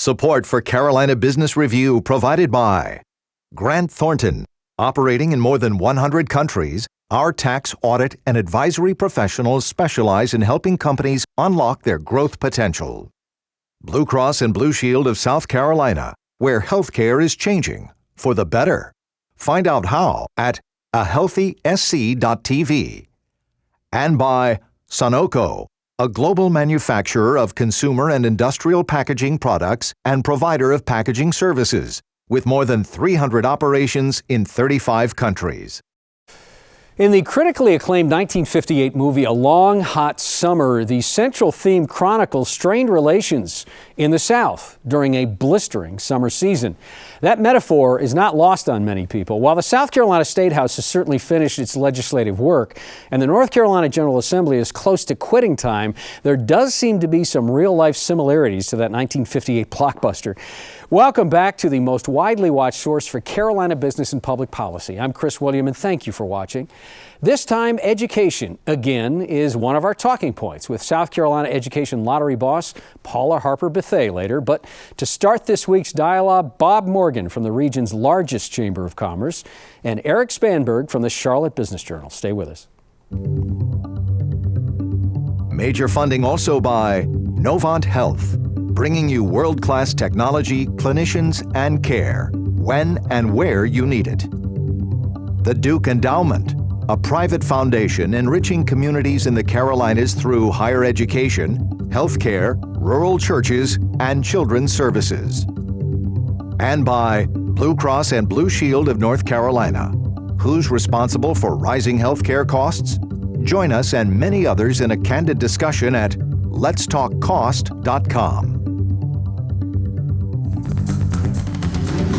Support for Carolina Business Review provided by Grant Thornton. Operating in more than 100 countries, our tax, audit, and advisory professionals specialize in helping companies unlock their growth potential. Blue Cross and Blue Shield of South Carolina, where healthcare is changing for the better. Find out how at ahealthysc.tv. And by Sunoco, a global manufacturer of consumer and industrial packaging products and provider of packaging services, with more than 300 operations in 35 countries. In the critically acclaimed 1958 movie A Long Hot Summer, the central theme chronicles strained relations in the South during a blistering summer season. That metaphor is not lost on many people. While the South Carolina State House has certainly finished its legislative work and the North Carolina General Assembly is close to quitting time, there does seem to be some real-life similarities to that 1958 blockbuster. Welcome back to the most widely watched source for Carolina business and public policy. I'm Chris William, and thank you for watching. This time, education, again, is one of our talking points with South Carolina Education Lottery boss Paula Harper Bethea later. But to start this week's dialogue, Bob Morgan from the region's largest Chamber of Commerce and Erik Spanberg from the Charlotte Business Journal. Stay with us. Major funding also by Novant Health, bringing you world-class technology, clinicians, and care when and where you need it. The Duke Endowment, a private foundation enriching communities in the Carolinas through higher education, healthcare, rural churches, and children's services. And by Blue Cross and Blue Shield of North Carolina. Who's responsible for rising healthcare costs? Join us and many others in a candid discussion at letstalkcost.com.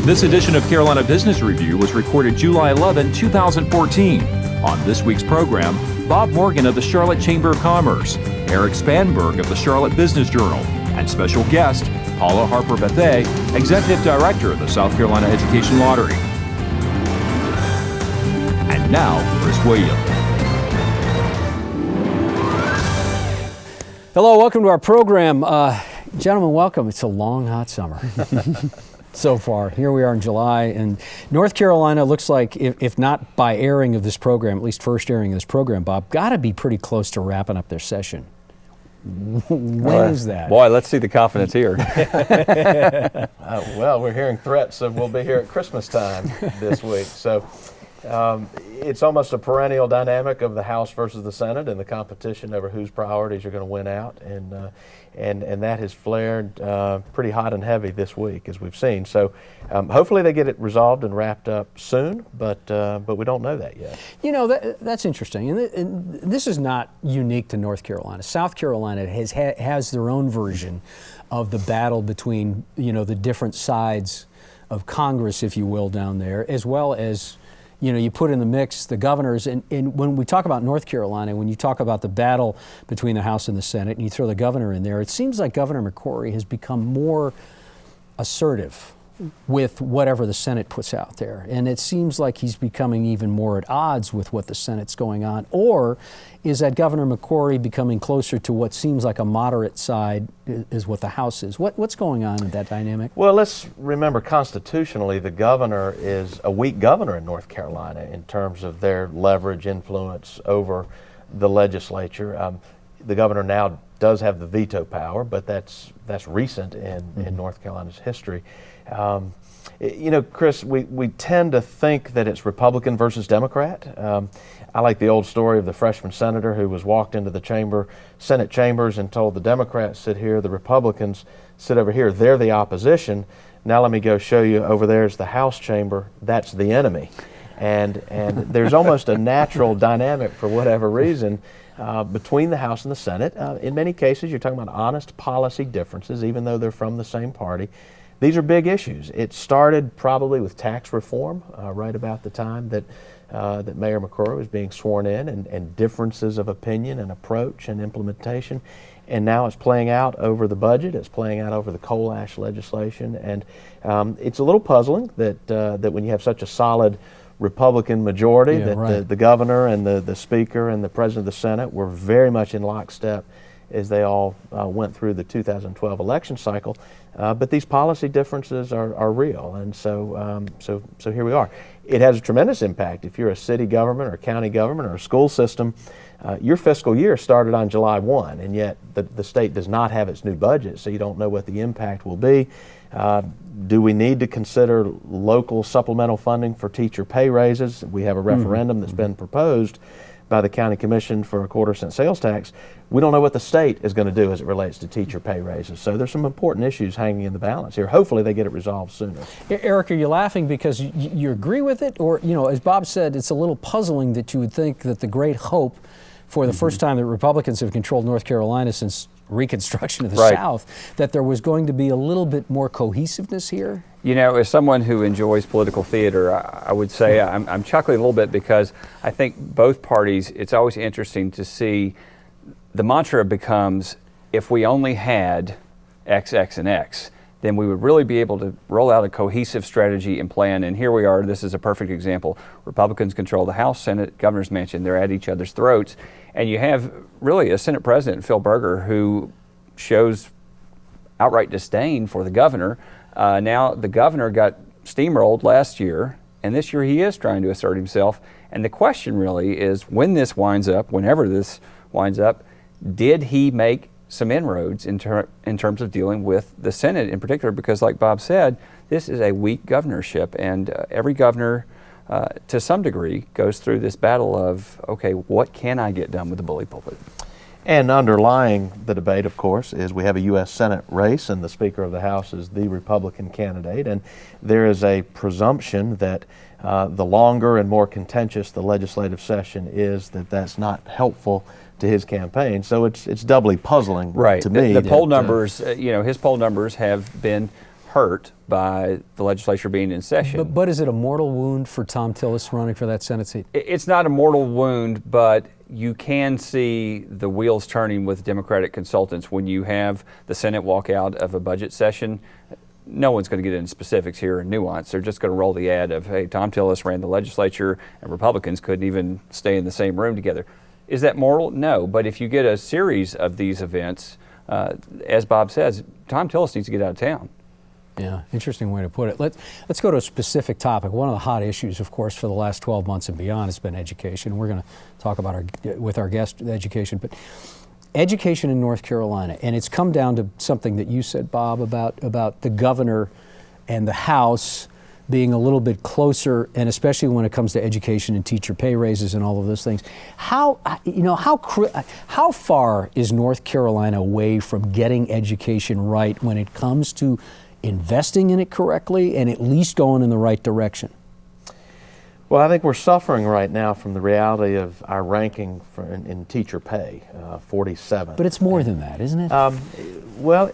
This edition of Carolina Business Review was recorded July 11, 2014. On this week's program, Bob Morgan of the Charlotte Chamber of Commerce, Erik Spanberg of the Charlotte Business Journal, and special guest, Paula Harper Bethea, Executive Director of the South Carolina Education Lottery. And now, Chris William. Hello, welcome to our program. Gentlemen, welcome. It's a long, hot summer. So far. Here we are in July, and North Carolina looks like, if not by airing of this program, at least first airing of this program, Bob, got to be pretty close to wrapping up their session. When is that? Boy, let's see the confidence here. Well, we're hearing threats of we'll be here at Christmas time this week. So it's almost a perennial dynamic of the House versus the Senate and the competition over whose priorities are going to win out. And that has flared pretty hot and heavy this week, as we've seen. So hopefully they get it resolved and wrapped up soon, but we don't know that yet. You know, that's interesting. And this is not unique to North Carolina. South Carolina has their own version of the battle between, the different sides of Congress, if you will, down there, as well as you put in the mix the governors, and when we talk about North Carolina, when you talk about the battle between the House and the Senate, and you throw the governor in there, it seems like Governor McCrory has become more assertive with whatever the Senate puts out there. And it seems like he's becoming even more at odds with what the Senate's going on. Or is that Governor McCrory becoming closer to what seems like a moderate side is what the House is? What's going on in that dynamic? Well, let's remember constitutionally the governor is a weak governor in North Carolina in terms of their leverage, influence over the legislature. The governor now does have the veto power, but that's recent in North Carolina's history. Chris, we tend to think that it's Republican versus Democrat. I like the old story of the freshman senator who was walked into the Senate chambers and told the Democrats sit here, the Republicans sit over here. They're the opposition. Now let me go show you over there's the House chamber. That's the enemy. And there's almost a natural dynamic for whatever reason between the House and the Senate. In many cases, you're talking about honest policy differences, even though they're from the same party. These are big issues. It started probably with tax reform right about the time that Mayor McCrory was being sworn in, and differences of opinion and approach and implementation. And now it's playing out over the budget. It's playing out over the coal ash legislation. And it's a little puzzling that when you have such a solid Republican majority, the governor and the speaker and the president of the Senate were very much in lockstep as they all went through the 2012 election cycle. But these policy differences are real, and so here we are. It has a tremendous impact. If you're a city government or county government or a school system, your fiscal year started on July 1, and yet the state does not have its new budget, so you don't know what the impact will be. Do we need to consider local supplemental funding for teacher pay raises? We have a referendum that's been proposed by the county commission for a 1/4 cent sales tax. We don't know what the state is going to do as it relates to teacher pay raises. So there's some important issues hanging in the balance here. Hopefully they get it resolved sooner. Eric, are you laughing because you agree with it? Or, as Bob said, it's a little puzzling that you would think that the great hope for the first time that Republicans have controlled North Carolina since Reconstruction of the South, that there was going to be a little bit more cohesiveness here? As someone who enjoys political theater, I would say I'm chuckling a little bit because I think both parties, it's always interesting to see the mantra becomes, if we only had X, X, and X, then we would really be able to roll out a cohesive strategy and plan. And here we are. This is a perfect example. Republicans control the House, Senate, governor's mansion. They're at each other's throats. And you have really a Senate President, Phil Berger, who shows outright disdain for the governor. Now the governor got steamrolled last year, and this year he is trying to assert himself. And the question really is, when this winds up, whenever this winds up, did he make some inroads in terms of dealing with the Senate in particular? Because like Bob said, this is a weak governorship, and every governor to some degree goes through this battle of, okay, what can I get done with the bully pulpit? And underlying the debate, of course, is we have a U.S. Senate race, and the Speaker of the House is the Republican candidate. And there is a presumption that the longer and more contentious the legislative session is, that's not helpful to his campaign. So it's doubly puzzling to me. The poll numbers, his poll numbers have been hurt by the legislature being in session. But is it a mortal wound for Tom Tillis running for that Senate seat? It's not a mortal wound, but you can see the wheels turning with Democratic consultants when you have the Senate walk out of a budget session. No one's going to get into specifics here and nuance. They're just going to roll the ad of, hey, Tom Tillis ran the legislature and Republicans couldn't even stay in the same room together. Is that mortal? No. But if you get a series of these events, as Bob says, Tom Tillis needs to get out of town. Yeah, interesting way to put it. Let's go to a specific topic. One of the hot issues, of course, for the last 12 months and beyond has been education. We're going to talk about with our guest education, but education in North Carolina, and it's come down to something that you said, Bob, about the governor and the House being a little bit closer, and especially when it comes to education and teacher pay raises and all of those things. How far is North Carolina away from getting education right when it comes to investing in it correctly and at least going in the right direction? Well, I think we're suffering right now from the reality of our ranking in teacher pay, 47. But it's more than that, isn't it? Well,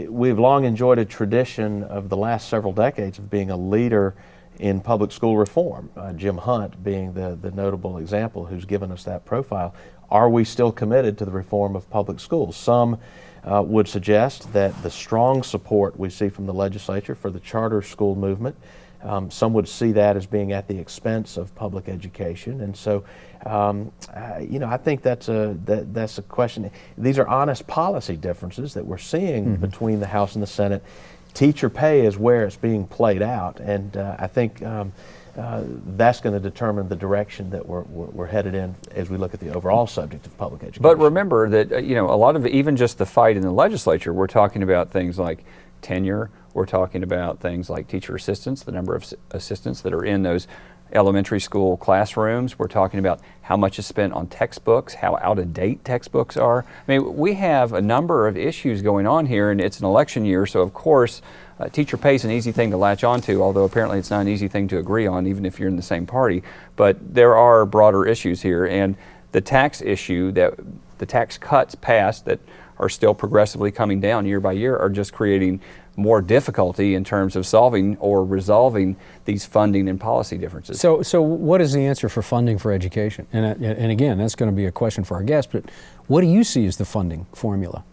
we've long enjoyed a tradition of the last several decades of being a leader in public school reform. Jim Hunt being the notable example who's given us that profile. Are we still committed to the reform of public schools? Some would suggest that the strong support we see from the legislature for the charter school movement, some would see that as being at the expense of public education. And so, I think that's a question. These are honest policy differences that we're seeing between the House and the Senate. Teacher pay is where it's being played out, and I think that's going to determine the direction that we're headed in as we look at the overall subject of public education. But remember that a lot of even just the fight in the legislature, we're talking about things like tenure. We're talking about things like teacher assistants, the number of assistants that are in those elementary school classrooms. We're talking about how much is spent on textbooks, how out of date textbooks are. I mean, we have a number of issues going on here, and it's an election year, so of course teacher pay is an easy thing to latch onto, although apparently it's not an easy thing to agree on, even if you're in the same party. But there are broader issues here, and the tax issue, that the tax cuts passed that are still progressively coming down year by year, are just creating more difficulty in terms of solving or resolving these funding and policy differences. So what is the answer for funding for education? And again, that's going to be a question for our guest, but what do you see as the funding formula?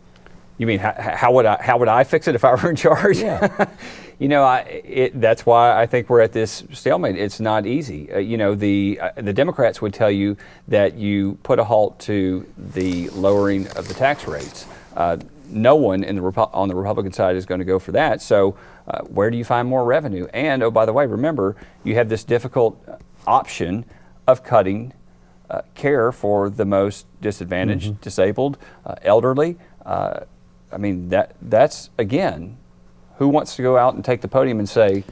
You mean how would I fix it if I were in charge? Yeah. You know, that's why I think we're at this stalemate. It's not easy. You know, the Democrats would tell you that you put a halt to the lowering of the tax rates. No one on the Republican side is going to go for that. So where do you find more revenue? And, oh, by the way, remember, you have this difficult option of cutting care for the most disadvantaged, disabled, elderly. I mean, that's, again, who wants to go out and take the podium and say,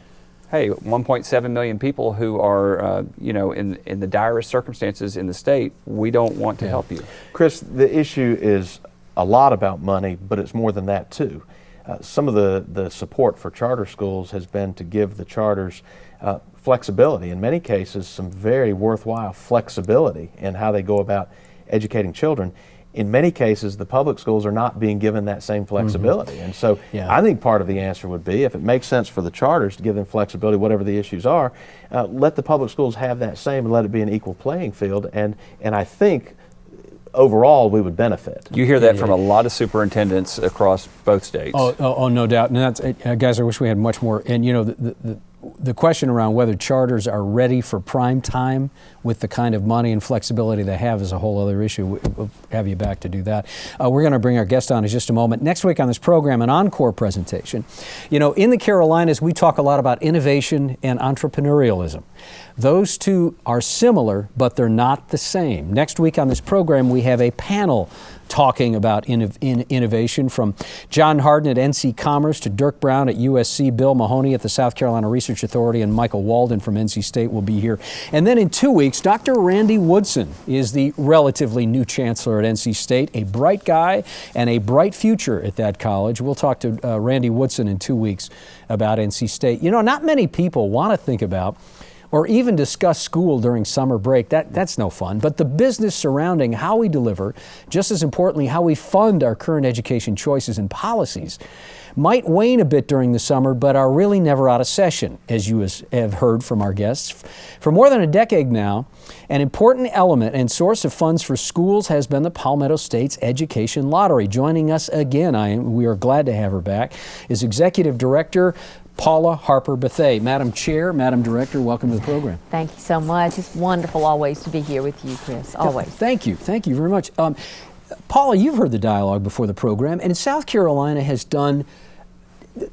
hey, 1.7 million people who are, you know, in the direst circumstances in the state, we don't want to help you. Chris, the issue is a lot about money, but it's more than that too. Some of the support for charter schools has been to give the charters flexibility, in many cases some very worthwhile flexibility in how they go about educating children. In many cases, the public schools are not being given that same flexibility. And so I think part of the answer would be, if it makes sense for the charters to give them flexibility, whatever the issues are, let the public schools have that same and let it be an equal playing field. And I think overall we would benefit. You hear that from a lot of superintendents across both states. Oh, no doubt. And that's, guys, I wish we had much more. And, you know, the question around whether charters are ready for prime time with the kind of money and flexibility they have is a whole other issue. We'll have you back to do that. We're going to bring our guest on in just a moment. Next week on this program, an encore presentation. You know, in the Carolinas, we talk a lot about innovation and entrepreneurialism. Those two are similar, but they're not the same. Next week on this program, we have a panel talking about innovation, from John Harden at NC Commerce to Dirk Brown at USC, Bill Mahoney at the South Carolina Research Authority, and Michael Walden from NC State will be here. And then in 2 weeks, Dr. Randy Woodson is the relatively new chancellor at NC State, a bright guy and a bright future at that college. We'll talk to Randy Woodson in 2 weeks about NC State. You know, not many people want to think about or even discuss school during summer break. That's no fun. But the business surrounding how we deliver, just as importantly, how we fund our current education choices and policies, might wane a bit during the summer, but are really never out of session, as you have heard from our guests. For more than a decade now, an important element and source of funds for schools has been the Palmetto State's Education Lottery. Joining us again, we are glad to have her back, is Executive Director Paula Harper Bethea. Madam Chair, Madam Director, welcome to the program. Thank you so much. It's wonderful always to be here with you, Chris, always. Thank you very much. Paula, you've heard the dialogue before the program, and South Carolina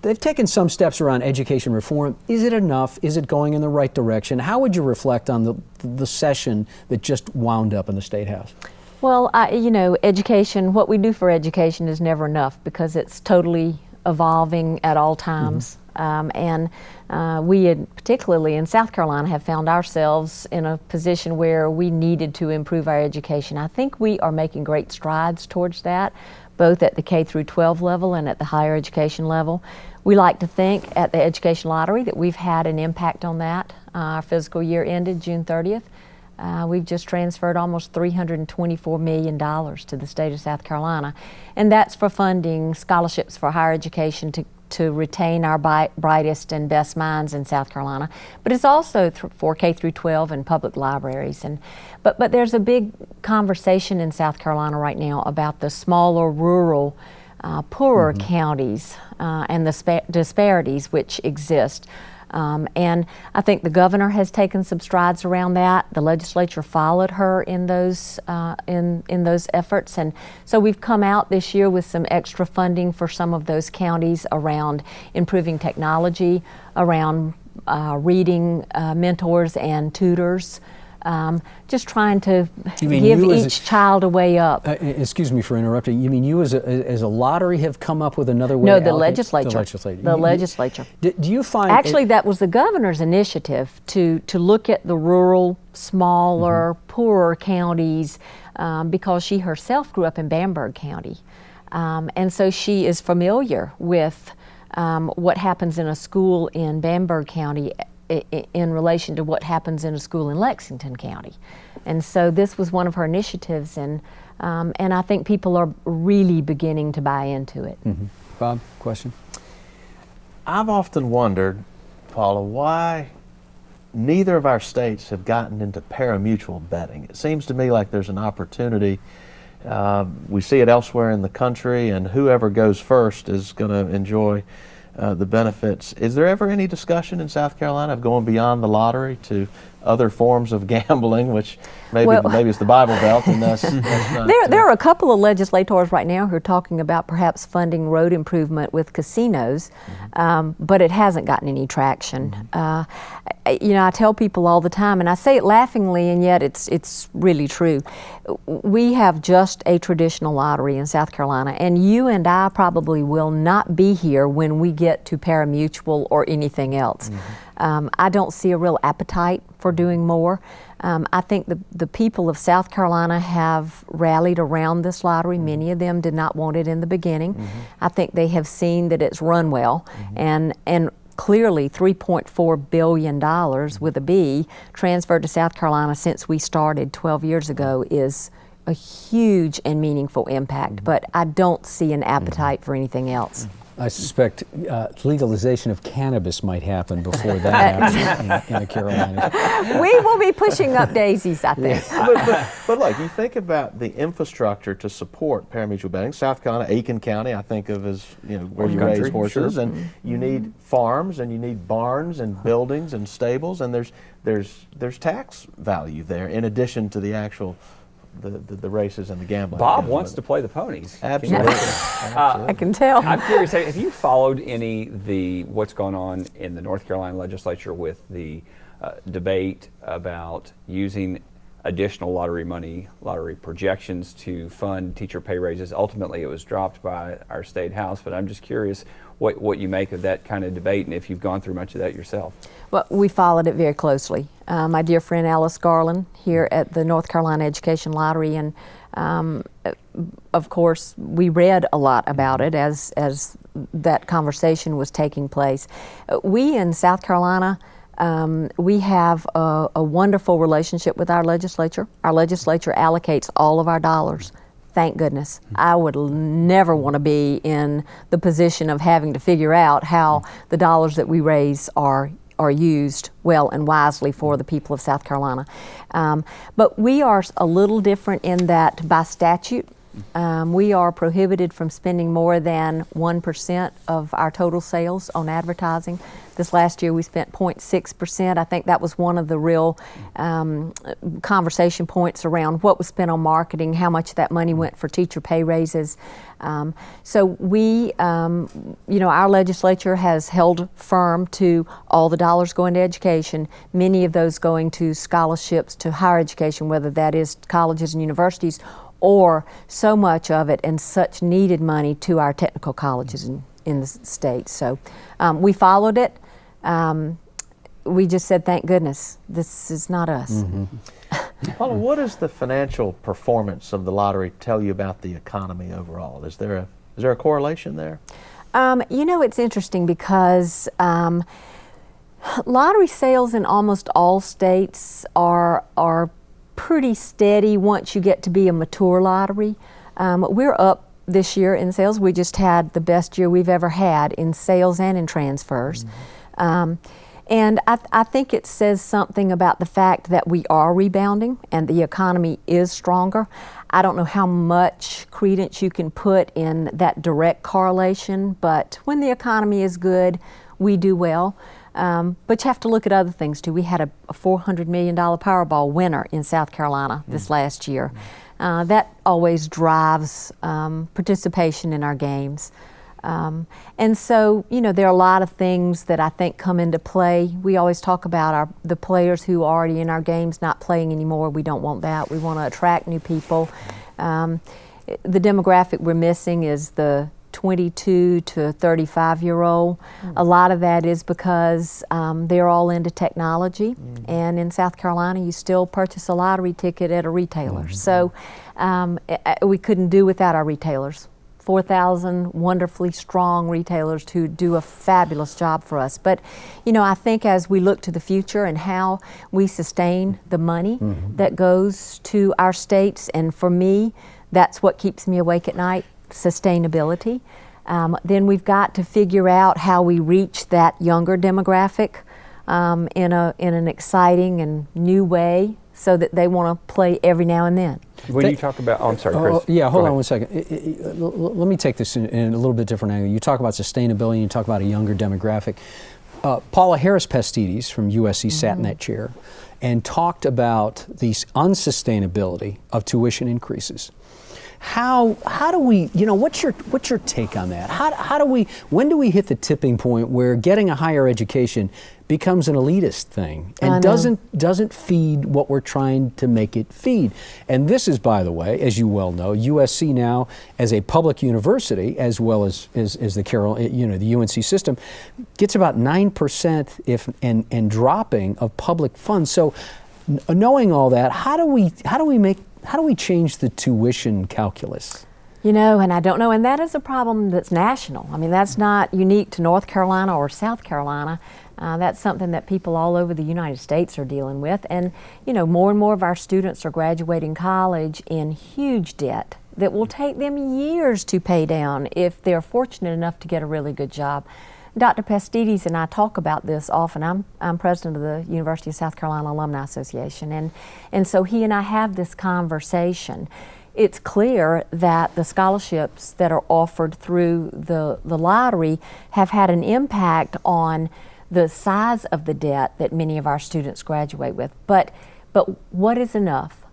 they've taken some steps around education reform. Is it enough? Is it going in the right direction? How would you reflect on the session that just wound up in the State House? Well, you know, education, what we do for education is never enough because it's totally evolving at all times. We had, particularly in South Carolina, have found ourselves in a position where we needed to improve our education. I think we are making great strides towards that, both at the K through 12 level and at the higher education level. We like to think at the Education Lottery that we've had an impact on that. Our fiscal year ended June 30th. We've just transferred almost $324 million to the state of South Carolina, and that's for funding scholarships for higher education to retain our brightest and best minds in South Carolina, but it's also for K through 12 and public libraries. But there's a big conversation in South Carolina right now about the smaller, rural, poorer counties and the disparities which exist. And I think the governor has taken some strides around that. The legislature followed her in those efforts, and so we've come out this year with some extra funding for some of those counties around improving technology, around reading mentors and tutors. Just trying to give each child a way up. Excuse me for interrupting. You mean you as a lottery have come up with another way? No, the legislature. The legislature. Do you find actually that was the governor's initiative to look at the rural, smaller, poorer counties because she herself grew up in Spanberg County, and so she is familiar with what happens in a school in Spanberg County in relation to what happens in a school in Lexington County. And so this was one of her initiatives, and I think people are really beginning to buy into it. Bob, question? I've often wondered, Paula, why neither of our states have gotten into parimutuel betting. It seems to me like there's an opportunity We see it elsewhere in the country, and whoever goes first is going to enjoy the benefits. Is there ever any discussion in South Carolina of going beyond the lottery to other forms of gambling, which maybe it's the Bible Belt, and that's not, there are a couple of legislators right now who are talking about perhaps funding road improvement with casinos, but it hasn't gotten any traction. I tell people all the time, and I say it laughingly, and yet it's really true. We have just a traditional lottery in South Carolina, and you and I probably will not be here when we get to pari-mutuel or anything else. I don't see a real appetite for doing more. I think the people of South Carolina have rallied around this lottery. Many of them did not want it in the beginning. I think they have seen that it's run well, and clearly $3.4 billion with a B transferred to South Carolina since we started 12 years ago is a huge and meaningful impact, but I don't see an appetite for anything else. I suspect legalization of cannabis might happen before that happens in the Carolinas. We will be pushing up daisies, I think. But look, you think about the infrastructure to support pari-mutuel betting. South Carolina, Aiken County, I think of as where you raise horses, and you need farms, and you need barns, and buildings, and stables, and there's tax value there in addition to the actual the races and the gambling. Bob wants to play the ponies. Absolutely. I can tell. I'm curious, have you followed what's going on in the North Carolina legislature with the debate about using additional lottery projections to fund teacher pay raises? Ultimately, it was dropped by our state house, but I'm just curious what you make of that kind of debate, and if you've gone through much of that yourself. Well, we followed it very closely. My dear friend Alice Garland here at the North Carolina Education Lottery, and of course we read a lot about it as that conversation was taking place. We in South Carolina, we have a wonderful relationship with our legislature. Our legislature allocates all of our dollars. Thank goodness. I would never want to be in the position of having to figure out how the dollars that we raise are used well and wisely for the people of South Carolina. But we are a little different in that by statute, we are prohibited from spending more than 1% of our total sales on advertising. This last year we spent 0.6%. I think that was one of the real conversation points around what was spent on marketing, how much of that money went for teacher pay raises. So we, our legislature has held firm to all the dollars going to education, many of those going to scholarships to higher education, whether that is colleges and universities, or so much of it and such needed money to our technical colleges in the state. So we followed it. We just said, thank goodness, this is not us. Paula, what does the financial performance of the lottery tell you about the economy overall? Is there a correlation there? It's interesting because lottery sales in almost all states are pretty steady once you get to be a mature lottery. We're up this year in sales. We just had the best year we've ever had in sales and in transfers. And I think it says something about the fact that we are rebounding and the economy is stronger. I don't know how much credence you can put in that direct correlation, but when the economy is good, we do well. But you have to look at other things too. We had a $400 million Powerball winner in South Carolina this last year. That always drives participation in our games. And so, there are a lot of things that I think come into play. We always talk about the players who are already in our games not playing anymore. We don't want that. We want to attract new people. The demographic we're missing is the 22 to 35-year-old. A lot of that is because they're all into technology, and in South Carolina you still purchase a lottery ticket at a retailer. So we couldn't do without our retailers. 4,000 wonderfully strong retailers who do a fabulous job for us. But I think as we look to the future and how we sustain the money that goes to our states, and for me that's what keeps me awake at night, sustainability. Then we've got to figure out how we reach that younger demographic in an exciting and new way so that they want to play every now and then. When you talk about, I'm sorry, Chris. Yeah, hold on one second. Let me take this in a little bit different angle. You talk about sustainability, you talk about a younger demographic. Paula Harper Bethea from USC sat in that chair and talked about the unsustainability of tuition increases. How do we, what's your take on that? When do we hit the tipping point where getting a higher education becomes an elitist thing and doesn't feed what we're trying to make it feed? And this is, by the way, as you well know, USC now as a public university, as well as the UNC system, gets about 9% and dropping of public funds. So knowing all that, how do we change the tuition calculus? And I don't know, and that is a problem that's national. I mean, that's not unique to North Carolina or South Carolina. That's something that people all over the United States are dealing with. And, more and more of our students are graduating college in huge debt that will take them years to pay down if they're fortunate enough to get a really good job. Dr. Pastides and I talk about this often. I'm president of the University of South Carolina Alumni Association, and so he and I have this conversation. It's clear that the scholarships that are offered through the lottery have had an impact on the size of the debt that many of our students graduate with. But what is enough?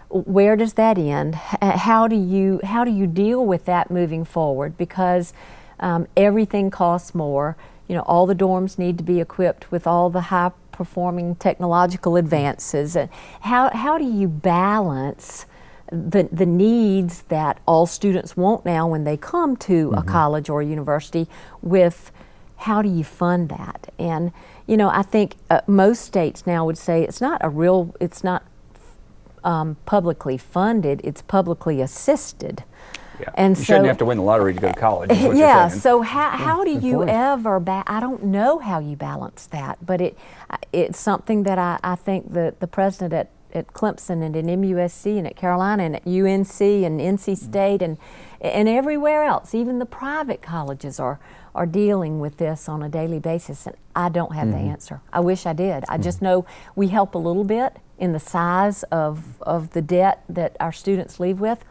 Where does that end? How do you deal with that moving forward? Because everything costs more. All the dorms need to be equipped with all the high-performing technological advances. How do you balance the needs that all students want now when they come to a college or a university with how do you fund that? And I think most states now would say it's not publicly funded, it's publicly assisted. Yeah. And you shouldn't have to win the lottery to go to college. Is what yeah. You're saying. So how do you ever? I don't know how you balance that, but it's something that I think the president at Clemson and at MUSC and at Carolina and at UNC and NC State and everywhere else, even the private colleges are dealing with this on a daily basis, and I don't have the answer. I wish I did. I just know we help a little bit in the size of the debt that our students leave with.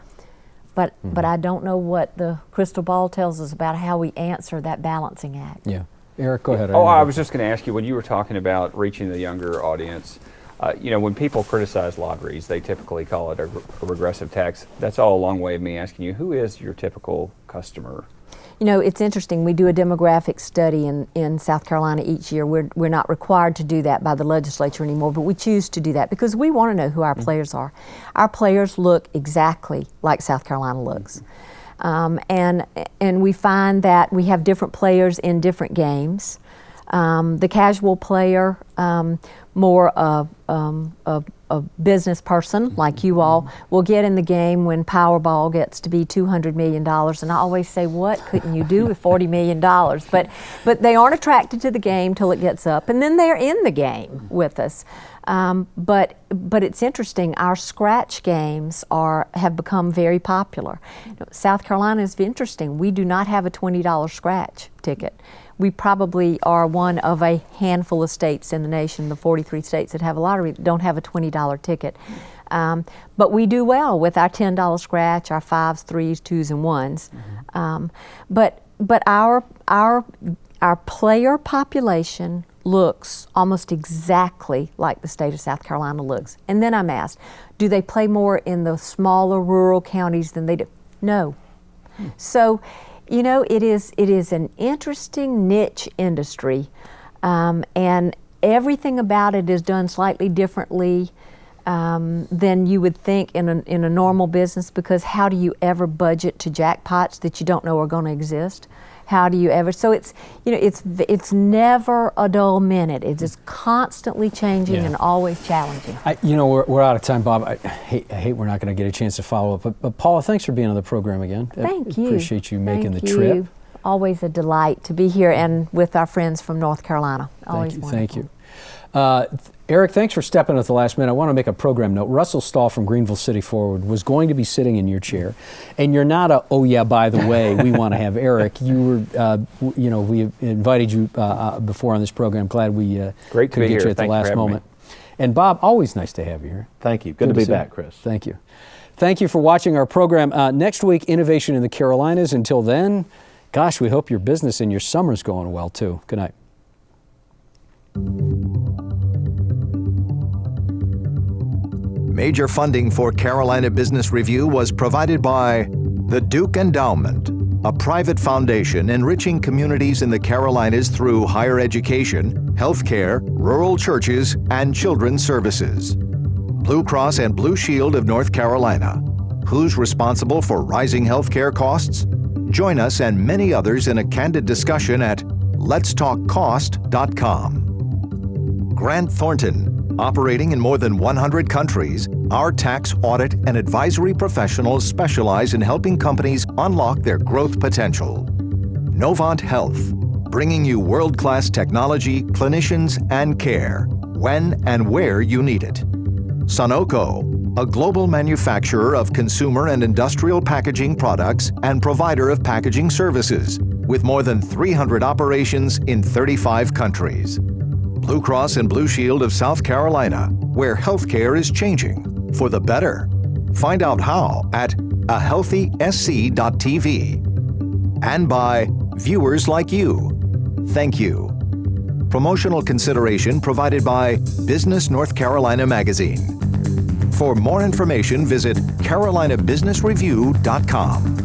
But I don't know what the crystal ball tells us about how we answer that balancing act. Yeah. Erik, go ahead. I was just going to ask you, when you were talking about reaching the younger audience, when people criticize lotteries, they typically call it a regressive tax. That's all a long way of me asking you, who is your typical customer? It's interesting. We do a demographic study in South Carolina each year. We're not required to do that by the legislature anymore, but we choose to do that because we want to know who our players are. Our players look exactly like South Carolina looks. And we find that we have different players in different games. The casual player, more a business person like you all, will get in the game when Powerball gets to be $200 million. And I always say, what couldn't you do with $40 million? But they aren't attracted to the game till it gets up, and then they're in the game with us. But it's interesting. Our scratch games have become very popular. South Carolina is interesting. We do not have a $20 scratch ticket. We probably are one of a handful of states in the nation, the 43 states that have a lottery, that don't have a $20 ticket. But we do well with our $10 scratch, our 5s, 3s, 2s, and 1s. But our player population looks almost exactly like the state of South Carolina looks. And then I'm asked, do they play more in the smaller rural counties than they do? No. So, it is an interesting niche industry, and everything about it is done slightly differently than you would think in a normal business, because how do you ever budget to jackpots that you don't know are going to exist? How do you ever? So it's never a dull minute. It's just constantly changing and always challenging. We're out of time, Bob. I hate we're not going to get a chance to follow up. But Paula, thanks for being on the program again. Thank you. Appreciate you making the trip. Always a delight to be here and with our friends from North Carolina. Always wonderful. Thank you. Erik, thanks for stepping at the last minute. I want to make a program note. Russell Stahl from Greenville City Forward was going to be sitting in your chair, and you're not by the way, we want to have Erik. You were, we invited you before on this program. Glad we Great to could be get here. you at the Thanks last for having moment. And Bob, always nice to have you here. Thank you. Good to be back, Chris. Thank you. Thank you for watching our program. Next week, Innovation in the Carolinas. Until then, gosh, we hope your business and your summer's going well, too. Good night. Major funding for Carolina Business Review was provided by the Duke Endowment, a private foundation enriching communities in the Carolinas through higher education, healthcare, rural churches, and children's services. Blue Cross and Blue Shield of North Carolina. Who's responsible for rising healthcare costs? Join us and many others in a candid discussion at letstalkcost.com. Grant Thornton. Operating in more than 100 countries, our tax, audit, and advisory professionals specialize in helping companies unlock their growth potential. Novant Health, bringing you world-class technology, clinicians, and care when and where you need it. Sunoco, a global manufacturer of consumer and industrial packaging products and provider of packaging services, with more than 300 operations in 35 countries. Blue Cross and Blue Shield of South Carolina, where healthcare is changing for the better. Find out how at ahealthysc.tv. And by viewers like you. Thank you. Promotional consideration provided by Business North Carolina Magazine. For more information, visit carolinabusinessreview.com.